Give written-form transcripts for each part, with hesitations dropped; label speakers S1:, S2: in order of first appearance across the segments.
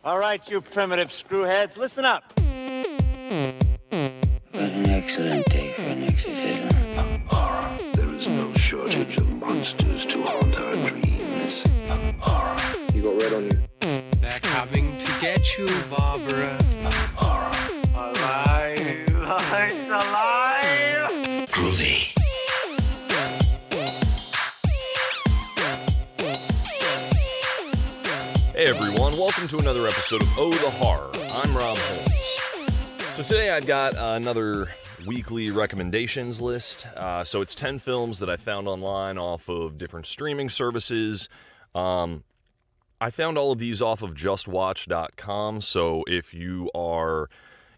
S1: All right, you primitive screwheads, listen up.
S2: What an excellent day for an exorcism.
S3: There is no shortage of monsters to haunt our dreams.
S4: You got red on you.
S5: They're coming to get you, Barbara.
S1: Alive! It's alive!
S3: Groovy.
S6: Hey everyone, welcome to another episode of Oh the Horror. I'm Rob Holmes. So today I've got another weekly recommendations list. So it's 10 films that I found online off of different streaming services. I found all of these off of justwatch.com, so if you are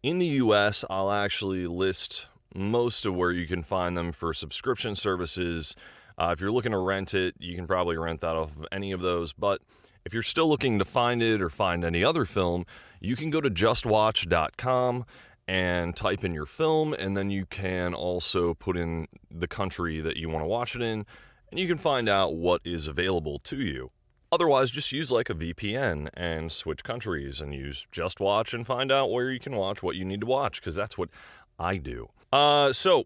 S6: in the US, I'll actually list most of where you can find them for subscription services. If you're looking to rent it, you can probably rent that off of any of those, but if you're still looking to find it or find any other film, you can go to justwatch.com and type in your film, and then you can also put in the country that you want to watch it in, and you can find out what is available to you. Otherwise, just use like a VPN and switch countries and use Just Watch and find out where you can watch what you need to watch, because that's what I do. So,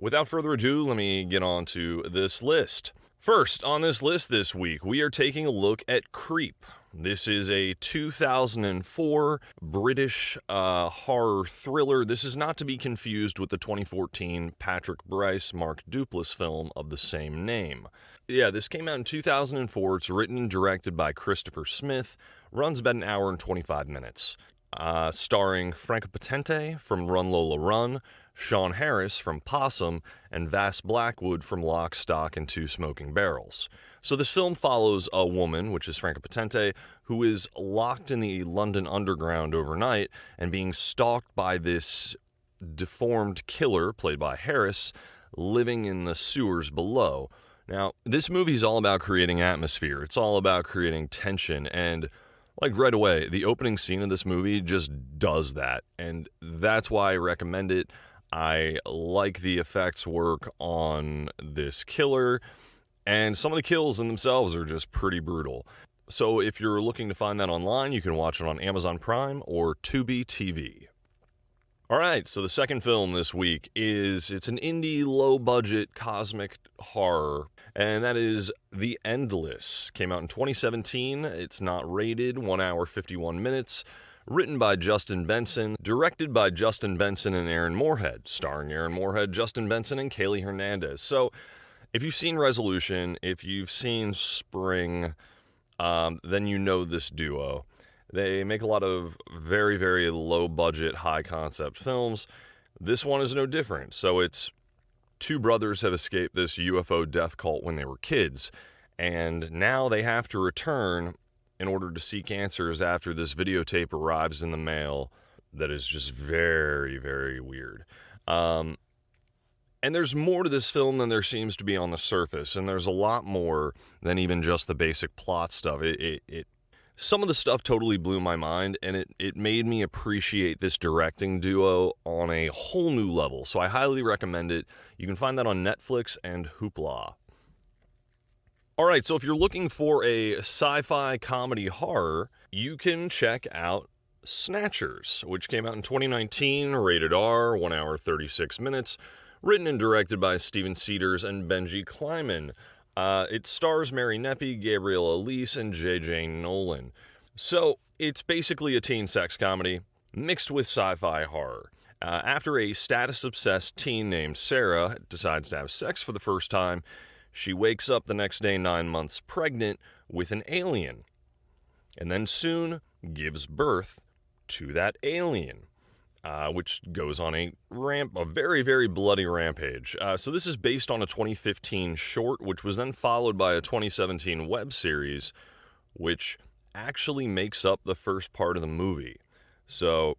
S6: without further ado, let me get on to this list. First, on this list this week, we are taking a look at Creep. This is a 2004 British horror thriller. This is not to be confused with the 2014 Patrick Brice, Mark Duplass film of the same name. Yeah, this came out in 2004. It's written and directed by Christopher Smith. Runs about an hour and 25 minutes. Starring Franco Potente from Run Lola Run, Sean Harris from Possum, and Vass Blackwood from Lock, Stock, and Two Smoking Barrels. So this film follows a woman, which is Franco Potente, who is locked in the London Underground overnight and being stalked by this deformed killer, played by Harris, living in the sewers below. Now, this movie is all about creating atmosphere. It's all about creating tension, and like right away, the opening scene of this movie just does that, and that's why I recommend it. I like the effects work on this killer, and some of the kills in themselves are just pretty brutal. So if you're looking to find that online, you can watch it on Amazon Prime or Tubi TV. Alright, so the second film this week it's an indie, low-budget, cosmic horror, and that is The Endless. Came out in 2017, it's not rated, 1 hour, 51 minutes, written by Justin Benson, directed by Justin Benson and Aaron Moorhead, starring Aaron Moorhead, Justin Benson, and Kaylee Hernandez. So, if you've seen Resolution, if you've seen Spring, then you know this duo. They make a lot of very, very low-budget, high-concept films. This one is no different. So it's two brothers have escaped this UFO death cult when they were kids, and now they have to return in order to seek answers after this videotape arrives in the mail that is just very, very weird. And there's more to this film than there seems to be on the surface, and there's a lot more than even just the basic plot stuff. Some of the stuff totally blew my mind, and it made me appreciate this directing duo on a whole new level, so I highly recommend it. You can find that on Netflix and Hoopla. Alright, so if you're looking for a sci-fi comedy horror, you can check out Snatchers, which came out in 2019, rated R, 1 hour 36 minutes, written and directed by Steven Seeders and Benji Kleiman. It stars Mary Neppy, Gabrielle Elise, and J.J. Nolan. So, it's basically a teen sex comedy mixed with sci-fi horror. After a status-obsessed teen named Sarah decides to have sex for the first time, she wakes up the next day 9 months pregnant with an alien, and then soon gives birth to that alien. Which goes on a very, very bloody rampage. So this is based on a 2015 short, which was then followed by a 2017 web series, which actually makes up the first part of the movie. So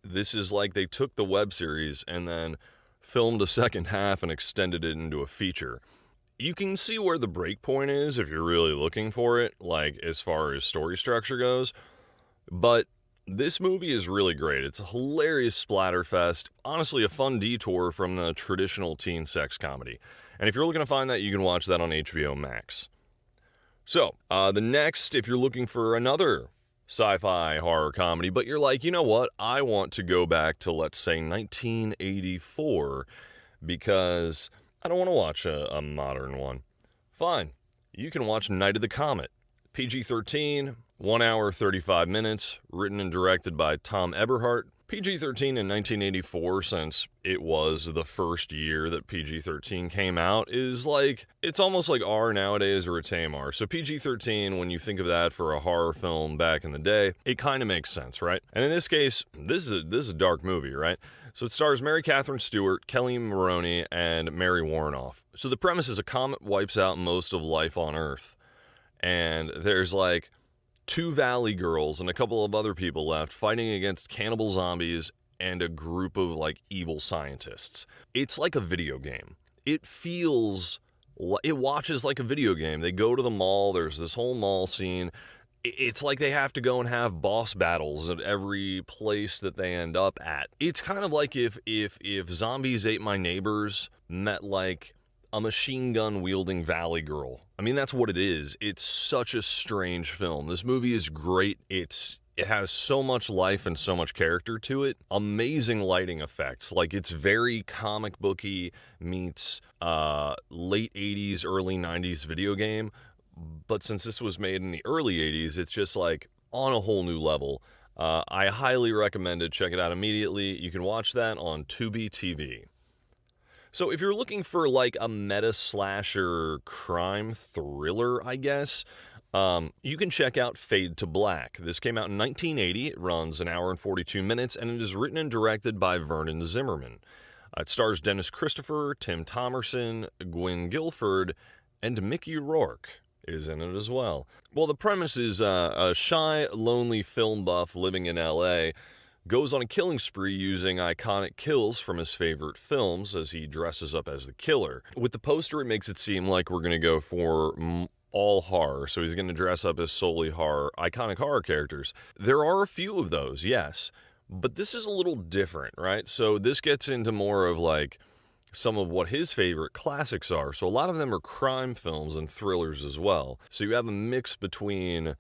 S6: this is like they took the web series and then filmed a second half and extended it into a feature. You can see where the break point is if you're really looking for it, like as far as story structure goes, but this movie is really great. It's a hilarious splatterfest. Honestly, a fun detour from the traditional teen sex comedy. And if you're looking to find that, you can watch that on HBO Max. So, the next, if you're looking for another sci-fi horror comedy, but you're like, you know what? I want to go back to, let's say, 1984 because I don't want to watch a modern one. Fine. You can watch Night of the Comet. PG-13, 1 hour, 35 minutes, written and directed by Tom Eberhardt. PG-13 in 1984, since it was the first year that PG-13 came out, is like, it's almost like R nowadays or a tame R. So PG-13, when you think of that for a horror film back in the day, it kind of makes sense, right? And in this case, this is a dark movie, right? So it stars Mary Catherine Stewart, Kelly Maroney, and Mary Warrenoff. So the premise is a comet wipes out most of life on Earth. And there's like 2 valley girls and a couple of other people left fighting against cannibal zombies and a group of like evil scientists. It's like a video game. It watches like a video game. They go to the mall. There's this whole mall scene. It's like they have to go and have boss battles at every place that they end up at. It's kind of like if Zombies Ate My Neighbors met like a machine gun wielding valley girl. I mean, that's what it is. It's such a strange film. This movie is great. It has so much life and so much character to it. Amazing lighting effects. Like, it's very comic booky meets late 80s, early 90s video game. But since this was made in the early 80s, it's just like on a whole new level. I highly recommend it. Check it out immediately. You can watch that on Tubi TV. So if you're looking for like a meta slasher crime thriller, I guess, you can check out Fade to Black. This came out in 1980. It runs 1 hour and 42 minutes, and it is written and directed by Vernon Zimmerman. It stars Dennis Christopher, Tim Thomerson, Gwynn Guilford, and Mickey Rourke is in it as well. Well, the premise is a shy, lonely film buff living in L.A. goes on a killing spree using iconic kills from his favorite films as he dresses up as the killer. With the poster, it makes it seem like we're going to go for all horror, so he's going to dress up as solely iconic horror characters. There are a few of those, yes, but this is a little different, right? So this gets into more of like some of what his favorite classics are. So a lot of them are crime films and thrillers as well. So you have a mix between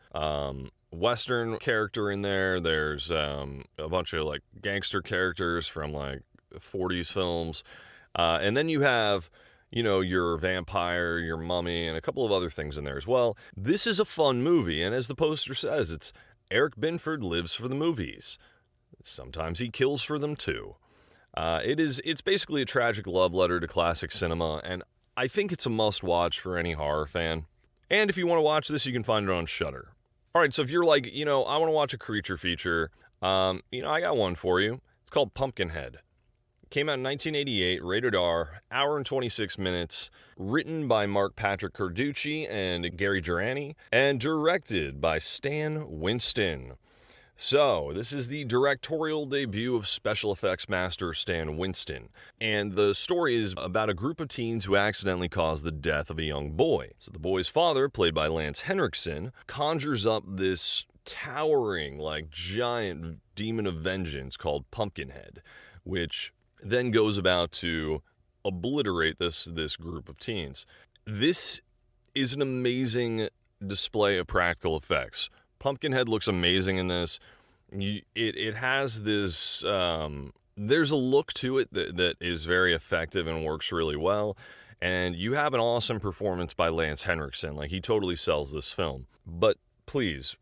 S6: Western character in there. There's a bunch of like gangster characters from like 40s films. And then you have, you know, your vampire, your mummy, and a couple of other things in there as well. This is a fun movie. And as the poster says, it's Eric Binford lives for the movies. Sometimes he kills for them too. It's basically a tragic love letter to classic cinema, and I think it's a must-watch for any horror fan. And if you want to watch this, you can find it on Shudder. All right, so if you're like, you know, I want to watch a creature feature, I got one for you. It's called Pumpkinhead. It came out in 1988, rated R, hour and 26 minutes, written by Mark Patrick Carducci and Gary Gerani, and directed by Stan Winston. So, this is the directorial debut of special effects master Stan Winston, and the story is about a group of teens who accidentally cause the death of a young boy. So the boy's father, played by Lance Henriksen, conjures up this towering, like, giant demon of vengeance called Pumpkinhead, which then goes about to obliterate this group of teens. This is an amazing display of practical effects. Pumpkinhead looks amazing in this. It has this, there's a look to it that is very effective and works really well. And you have an awesome performance by Lance Henriksen. Like, he totally sells this film. But please,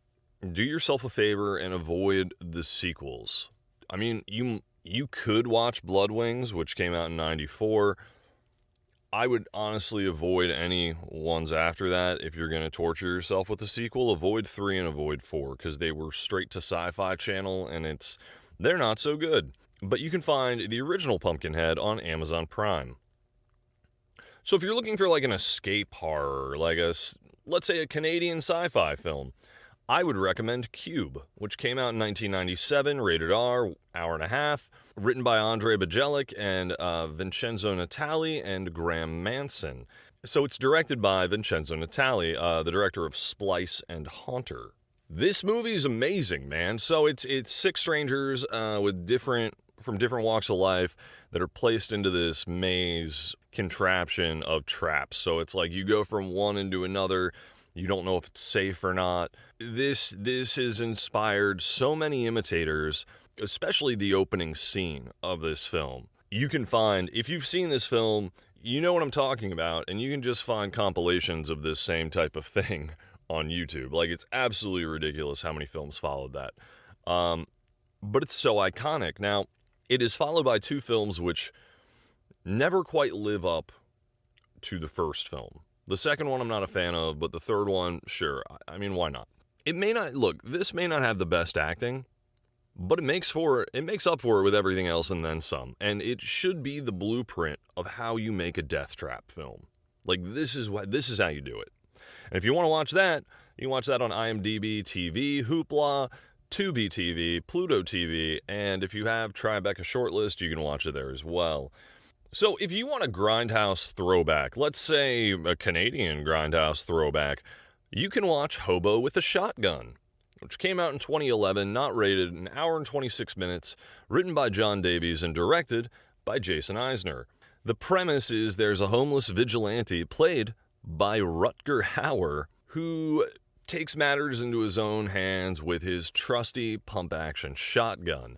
S6: do yourself a favor and avoid the sequels. I mean, you could watch Blood Wings, which came out in 94. I would honestly avoid any ones after that. If you're going to torture yourself with a sequel, avoid 3 and avoid 4, because they were straight to Sci-Fi Channel, and they're not so good. But you can find the original Pumpkinhead on Amazon Prime. So if you're looking for like an escape horror, like let's say a Canadian sci-fi film, I would recommend Cube, which came out in 1997, rated R, hour and a half, written by Andre Bajelic and Vincenzo Natali and Graham Manson. So it's directed by Vincenzo Natali, the director of Splice and Haunter. This movie is amazing, man. So it's 6 strangers from different walks of life that are placed into this maze contraption of traps. So it's like you go from one into another. You don't know if it's safe or not. This has inspired so many imitators, especially the opening scene of this film. You can find, if you've seen this film, you know what I'm talking about, and you can just find compilations of this same type of thing on YouTube. Like, it's absolutely ridiculous how many films followed that. But it's so iconic. Now, it is followed by two films which never quite live up to the first film. The second one I'm not a fan of, but the third one, sure. I mean, why not? It may not, look, this may not have the best acting, but it makes up for it with everything else and then some. And it should be the blueprint of how you make a death trap film. Like, this is how you do it. And if you want to watch that, you can watch that on IMDb TV, Hoopla, Tubi TV, Pluto TV, and if you have Tribeca Shortlist, you can watch it there as well. So if you want a Grindhouse throwback, let's say a Canadian Grindhouse throwback, you can watch Hobo with a Shotgun, which came out in 2011, not rated, an hour and 26 minutes, written by John Davies and directed by Jason Eisner. The premise is there's a homeless vigilante played by Rutger Hauer who takes matters into his own hands with his trusty pump-action shotgun.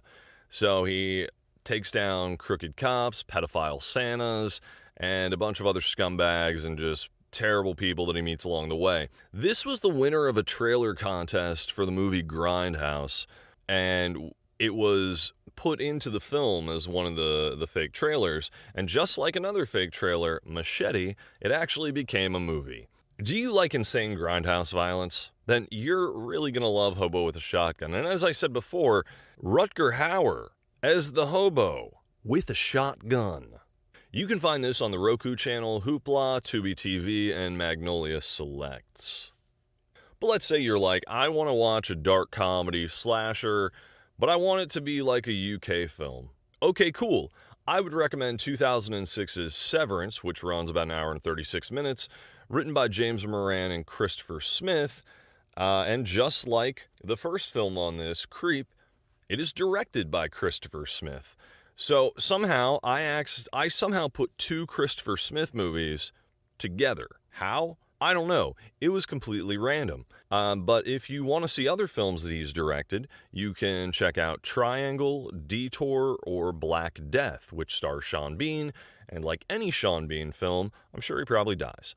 S6: So he takes down crooked cops, pedophile Santas, and a bunch of other scumbags and just terrible people that he meets along the way. This was the winner of a trailer contest for the movie Grindhouse, and it was put into the film as one of the fake trailers, and just like another fake trailer, Machete, it actually became a movie. Do you like insane grindhouse violence? Then you're really going to love Hobo with a Shotgun. And as I said before, Rutger Hauer as the hobo with a shotgun. You can find this on the Roku channel, Hoopla, Tubi TV, and Magnolia Selects. But let's say you're like, I want to watch a dark comedy slasher, but I want it to be like a UK film. Okay, cool. I would recommend 2006's Severance, which runs about an hour and 36 minutes, written by James Moran and Christopher Smith. And just like the first film on this, Creep, it is directed by Christopher Smith. So somehow I somehow put two Christopher Smith movies together. How? I don't know. It was completely random. But if you want to see other films that he's directed, you can check out Triangle, Detour, or Black Death, which stars Sean Bean. And like any Sean Bean film, I'm sure he probably dies.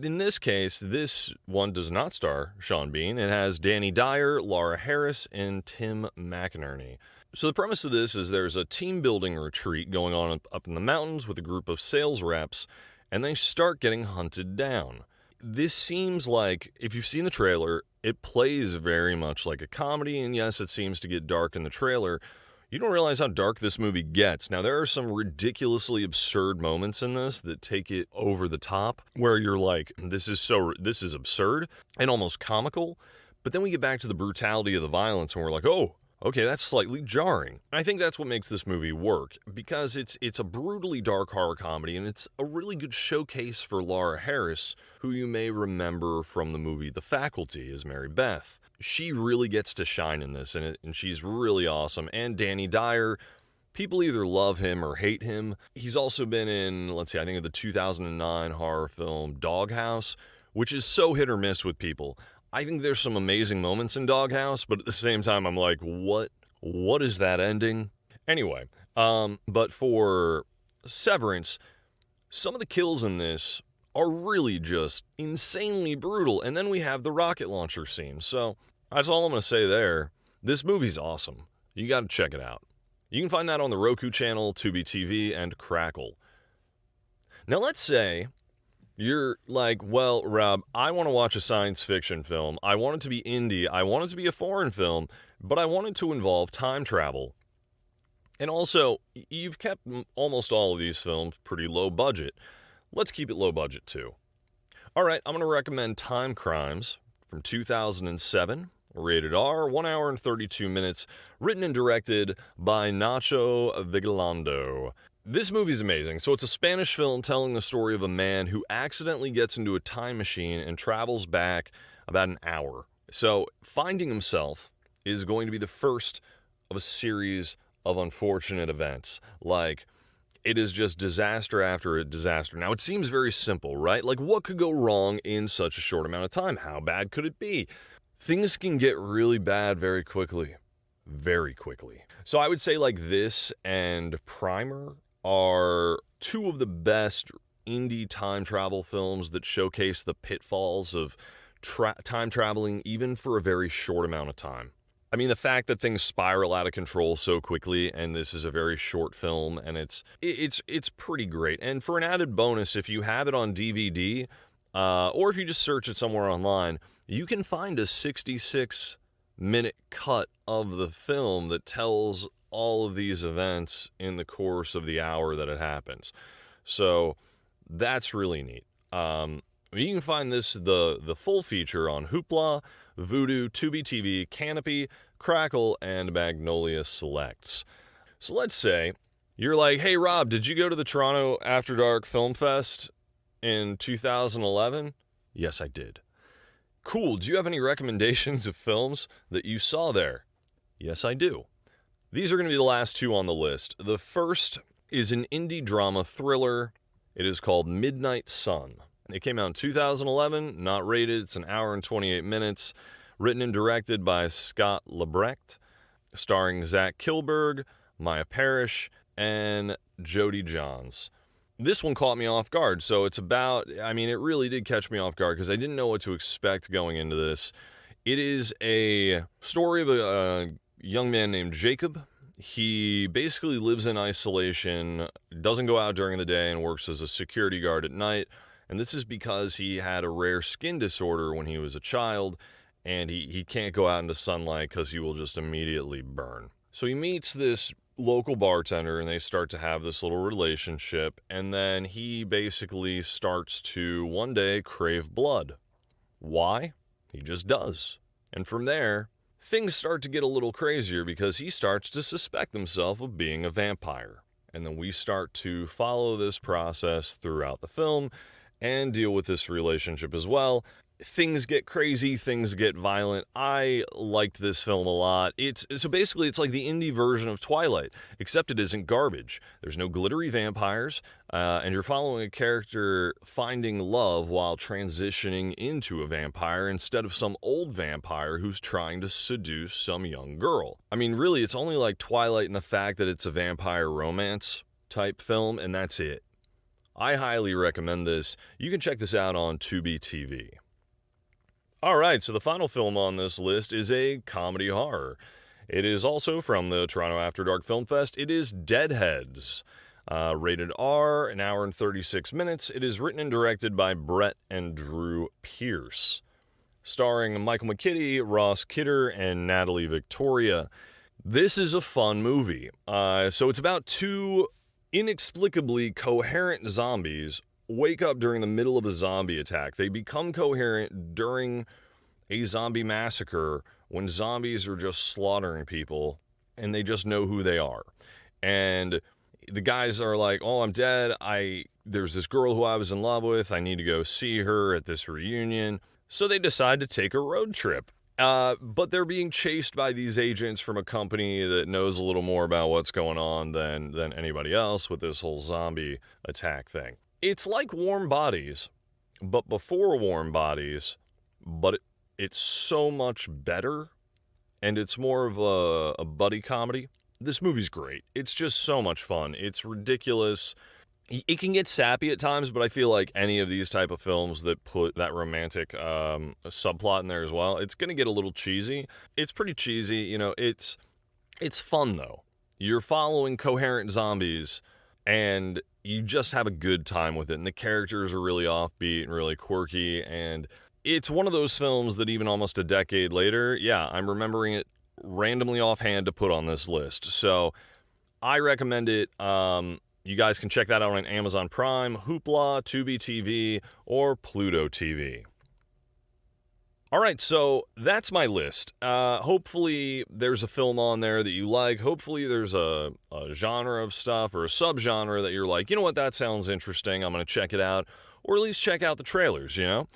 S6: In this case, this one does not star Sean Bean. It has Danny Dyer, Laura Harris, and Tim McInerney. So the premise of this is there's a team building retreat going on up in the mountains with a group of sales reps, and they start getting hunted down. This seems like, if you've seen the trailer, it plays very much like a comedy, and yes, it seems to get dark in the trailer. You don't realize how dark this movie gets. Now, there are some ridiculously absurd moments in this that take it over the top, where you're like, this is absurd and almost comical. But then we get back to the brutality of the violence, and we're like, oh, okay, that's slightly jarring. And I think that's what makes this movie work, because it's a brutally dark horror comedy, and it's a really good showcase for Laura Harris, who you may remember from the movie The Faculty as Mary Beth. She really gets to shine in this, and she's really awesome. And Danny Dyer, people either love him or hate him. He's also been in, I think of the 2009 horror film Doghouse, which is so hit or miss with people. I think there's some amazing moments in Doghouse, but at the same time, I'm like, what is that ending? Anyway, but for Severance, some of the kills in this are really just insanely brutal. And then we have the rocket launcher scene. So that's all I'm going to say there. This movie's awesome. You got to check it out. You can find that on the Roku channel, Tubi TV, and Crackle. Now let's say you're like, well, Rob, I want to watch a science fiction film. I want it to be indie. I want it to be a foreign film, but I want it to involve time travel. And also, you've kept almost all of these films pretty low budget. Let's keep it low budget too. All right, I'm going to recommend Time Crimes from 2007, rated R, 1 hour and 32 minutes, written and directed by Nacho Vigalondo. This movie's amazing. So it's a Spanish film telling the story of a man who accidentally gets into a time machine and travels back about an hour. So finding himself is going to be the first of a series of unfortunate events. Like, It is just disaster after a disaster. Now, it seems very simple, right? Like, what could go wrong in such a short amount of time? How bad could it be? Things can get really bad very quickly. Very quickly. So I would say like this and Primer are two of the best indie time travel films that showcase the pitfalls of time traveling even for a very short amount of time. I mean, the fact that things spiral out of control so quickly, and this is a very short film, and it's pretty great. And for an added bonus, if you have it on DVD, or if you just search it somewhere online, you can find a 66-minute cut of the film that tells all of these events in the course of the hour that it happens. So that's really neat. You can find this, the full feature, on Hoopla, Vudu, Tubi TV, Canopy, Crackle, and Magnolia Selects. So let's say you're like, hey Rob, did you go to the Toronto After Dark Film Fest in 2011? Yes, I did. Cool, do you have any recommendations of films that you saw there? Yes, I do. These are going to be the last two on the list. The first is an indie drama thriller. It is called Midnight Sun. It came out in 2011, not rated. It's an hour and 28 minutes. Written and directed by Scott Lebrecht, starring Zach Kilberg, Maya Parrish, and Jody Johns. This one caught me off guard. So it's about, I mean, it really did catch me off guard because I didn't know what to expect going into this. It is a story of a young man named Jacob. He basically lives in isolation, doesn't go out during the day, and works as a security guard at night. And this is because he had a rare skin disorder when he was a child, and he can't go out into sunlight because he will just immediately burn. So he meets this local bartender, and they start to have this little relationship, and then he basically starts to one day crave blood. Why? He just does. And from there, things start to get a little crazier because he starts to suspect himself of being a vampire. And then we start to follow this process throughout the film and deal with this relationship as well. Things get crazy, things get violent. I liked this film a lot. So basically it's like the indie version of Twilight, except it isn't garbage. There's no glittery vampires, and you're following a character finding love while transitioning into a vampire instead of some old vampire who's trying to seduce some young girl. I mean, really, it's only like Twilight in the fact that it's a vampire romance type film, and that's it. I highly recommend this. You can check this out on Tubi TV. All right, so the final film on this list is a comedy horror. It is also from the Toronto After Dark Film Fest. It is Deadheads, rated R, an hour and 36 minutes. It is written and directed by Brett and Drew Pierce, starring Michael McKitty, Ross Kidder, and Natalie Victoria. This is a fun movie. So it's about two inexplicably coherent zombies wake up during the middle of a zombie attack. They become coherent during a zombie massacre when zombies are just slaughtering people and they just know who they are. And the guys are like, oh, I'm dead. There's this girl who I was in love with. I need to go see her at this reunion. So they decide to take a road trip. But they're being chased by these agents from a company that knows a little more about what's going on than anybody else with this whole zombie attack thing. It's like Warm Bodies, but before Warm Bodies, but it's so much better, and it's more of a buddy comedy. This movie's great. It's just so much fun. It's ridiculous. It can get sappy at times, but I feel like any of these type of films that put that romantic subplot in there as well, it's going to get a little cheesy. It's pretty cheesy. You know, it's fun, though. You're following coherent zombies, and you just have a good time with it. And the characters are really offbeat and really quirky. And it's one of those films that even almost a decade later, yeah, I'm remembering it randomly offhand to put on this list. So I recommend it. You guys can check that out on Amazon Prime, Hoopla, Tubi TV, or Pluto TV. All right, so that's my list. Hopefully there's a film on there that you like. Hopefully there's a genre of stuff or a subgenre that you're like, you know what, that sounds interesting. I'm going to check it out, or at least check out the trailers, you know?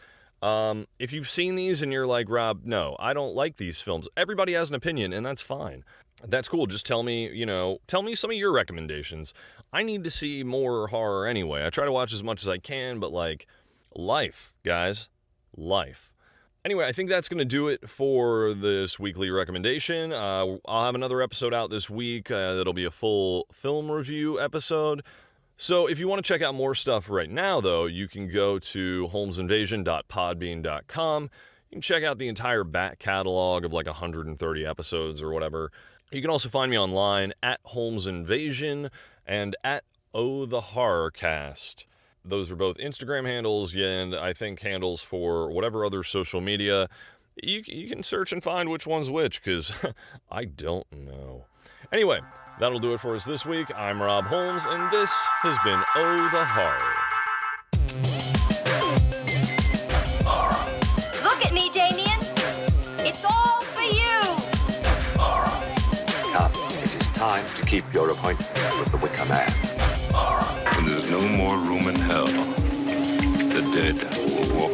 S6: If you've seen these and you're like, Rob, no, I don't like these films. Everybody has an opinion, and that's fine. That's cool. Just tell me some of your recommendations. I need to see more horror anyway. I try to watch as much as I can, but like, life, guys. Life. Anyway, I think that's going to do it for this weekly recommendation. I'll have another episode out this week that'll be a full film review episode. So if you want to check out more stuff right now, though, you can go to holmesinvasion.podbean.com. You can check out the entire back catalog of like 130 episodes or whatever. You can also find me online at Holmes Invasion and at Oh the Horrorcast. Those are both Instagram handles, and I think handles for whatever other social media. You can search and find which one's which, because I don't know. Anyway, that'll do it for us this week. I'm Rob Holmes, and this has been Oh the Horror.
S7: Look at me, Damien. It's all for you.
S8: Come, it is time to keep your appointment with the Wicker Man.
S3: When there's no more room in hell, the dead will walk